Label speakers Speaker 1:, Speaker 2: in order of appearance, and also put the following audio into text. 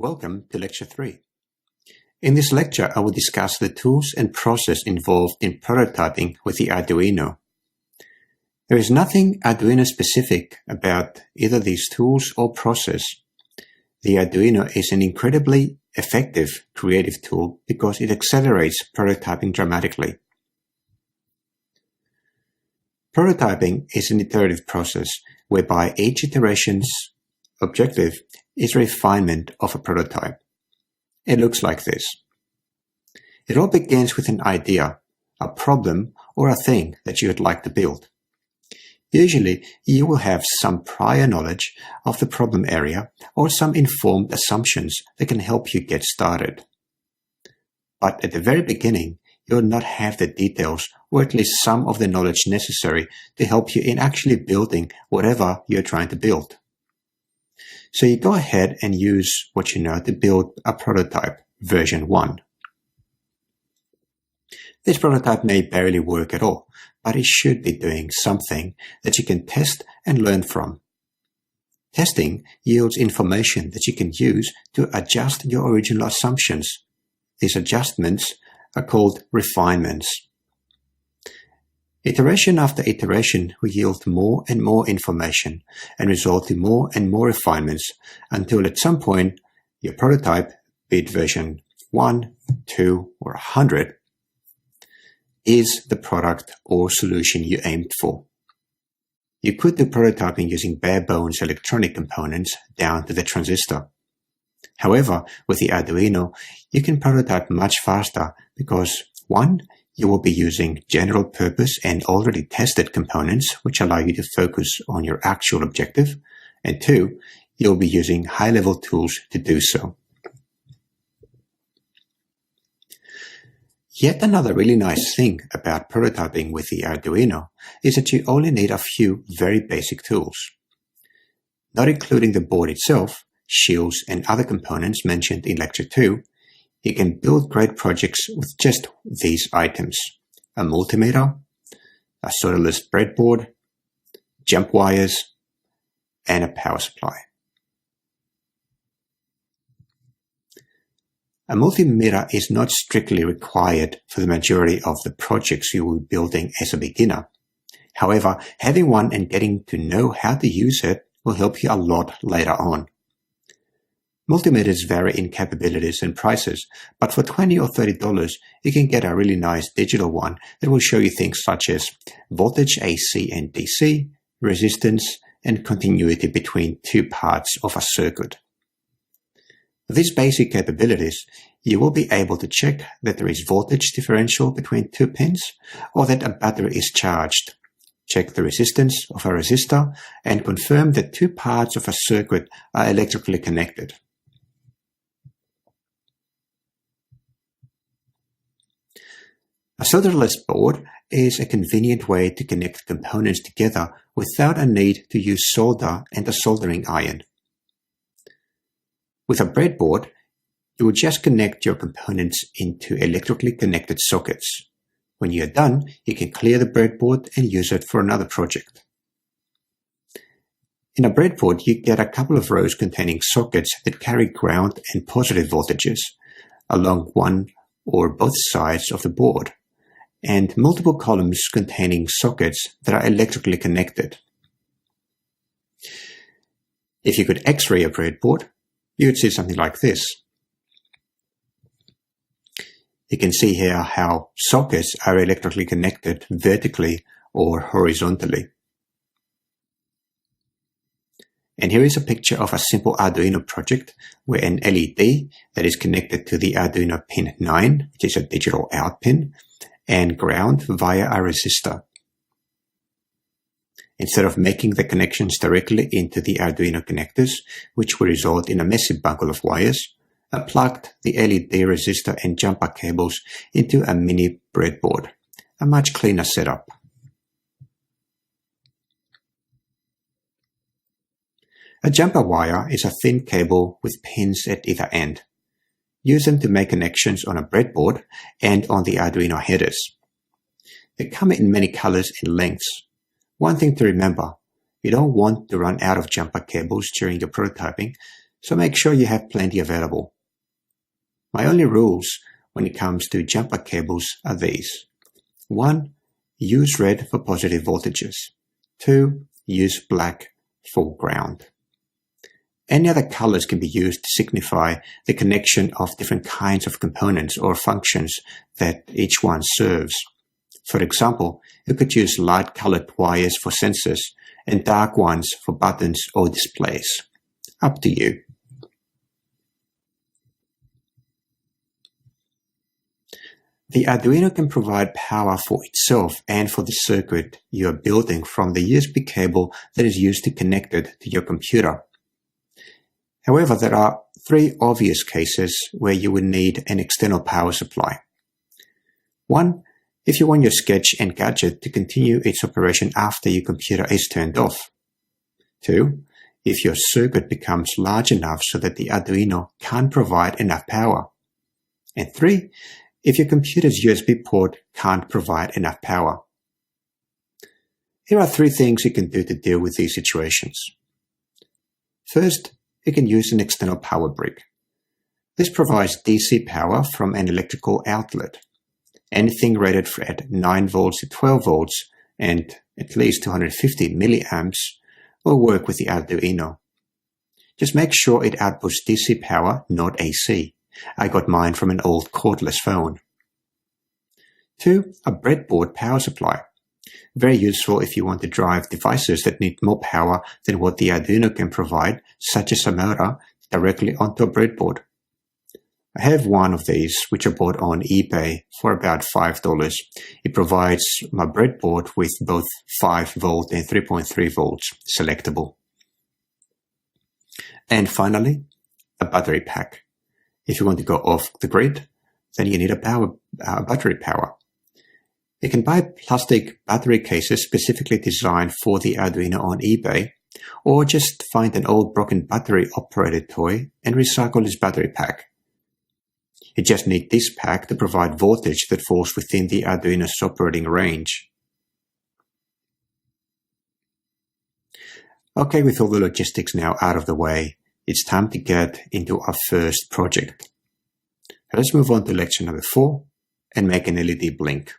Speaker 1: Welcome to Lecture 3. In this lecture, I will discuss the tools and process involved in prototyping with the Arduino. There is nothing Arduino specific about either these tools or process. The Arduino is an incredibly effective creative tool because it accelerates prototyping dramatically. Prototyping is an iterative process whereby each iteration's objective is refinement of a prototype. It looks like this. It all begins with an idea, a problem, or a thing that you would like to build. Usually, you will have some prior knowledge of the problem area or some informed assumptions that can help you get started. But at the very beginning, you will not have the details or at least some of the knowledge necessary to help you in actually building whatever you're trying to build. So you go ahead and use what you know to build a prototype, version 1. This prototype may barely work at all, but it should be doing something that you can test and learn from. Testing yields information that you can use to adjust your original assumptions. These adjustments are called refinements. Iteration after iteration will yield more and more information and result in more and more refinements until at some point your prototype, be it version 1, 2, or 100, is the product or solution you aimed for. You could do prototyping using bare bones electronic components down to the transistor. However, with the Arduino, you can prototype much faster because 1, you will be using general purpose and already tested components which allow you to focus on your actual objective, and 2, you'll be using high-level tools to do so. Yet another really nice thing about prototyping with the Arduino is that you only need a few very basic tools. Not including the board itself, shields, and other components mentioned in Lecture 2, you can build great projects with just these items: a multimeter, a solderless breadboard, jump wires, and a power supply. A multimeter is not strictly required for the majority of the projects you will be building as a beginner. However, having one and getting to know how to use it will help you a lot later on. Multimeters vary in capabilities and prices, but for $20 or $30, you can get a really nice digital one that will show you things such as voltage AC and DC, resistance, and continuity between two parts of a circuit. With these basic capabilities, you will be able to check that there is voltage differential between two pins or that a battery is charged. Check the resistance of a resistor and confirm that two parts of a circuit are electrically connected. A solderless board is a convenient way to connect components together without a need to use solder and a soldering iron. With a breadboard, you will just connect your components into electrically connected sockets. When you are done, you can clear the breadboard and use it for another project. In a breadboard, you get a couple of rows containing sockets that carry ground and positive voltages along one or both sides of the board, and multiple columns containing sockets that are electrically connected. If you could X-ray a breadboard, you would see something like this. You can see here how sockets are electrically connected vertically or horizontally. And here is a picture of a simple Arduino project where an LED that is connected to the Arduino pin 9, which is a digital out pin, and ground via a resistor. Instead of making the connections directly into the Arduino connectors, which will result in a messy bundle of wires, I plugged the LED resistor and jumper cables into a mini breadboard, a much cleaner setup. A jumper wire is a thin cable with pins at either end. Use them to make connections on a breadboard and on the Arduino headers. They come in many colors and lengths. One thing to remember, you don't want to run out of jumper cables during your prototyping, so make sure you have plenty available. My only rules when it comes to jumper cables are these. 1. Use red for positive voltages. 2. Use black for ground. Any other colors can be used to signify the connection of different kinds of components or functions that each one serves. For example, you could use light-colored wires for sensors and dark ones for buttons or displays. Up to you. The Arduino can provide power for itself and for the circuit you are building from the USB cable that is used to connect it to your computer. However, there are 3 obvious cases where you would need an external power supply. 1. If you want your sketch and gadget to continue its operation after your computer is turned off. 2. If your circuit becomes large enough so that the Arduino can't provide enough power. And 3. If your computer's USB port can't provide enough power. Here are 3 things you can do to deal with these situations. First, you can use an external power brick. This provides DC power from an electrical outlet. Anything rated at 9 volts to 12 volts and at least 250 milliamps will work with the Arduino. Just make sure it outputs DC power, not AC. I got mine from an old cordless phone. 2. A breadboard power supply. Very useful if you want to drive devices that need more power than what the Arduino can provide, such as a motor, directly onto a breadboard. I have one of these, which I bought on eBay for about $5. It provides my breadboard with both 5 volt and 3.3 volts selectable. And finally, a battery pack. If you want to go off the grid, then you need a battery power. You can buy plastic battery cases specifically designed for the Arduino on eBay, or just find an old broken battery-operated toy and recycle this battery pack. You just need this pack to provide voltage that falls within the Arduino's operating range. Okay, with all the logistics now out of the way, it's time to get into our first project. Let's move on to lecture number 4 and make an LED blink.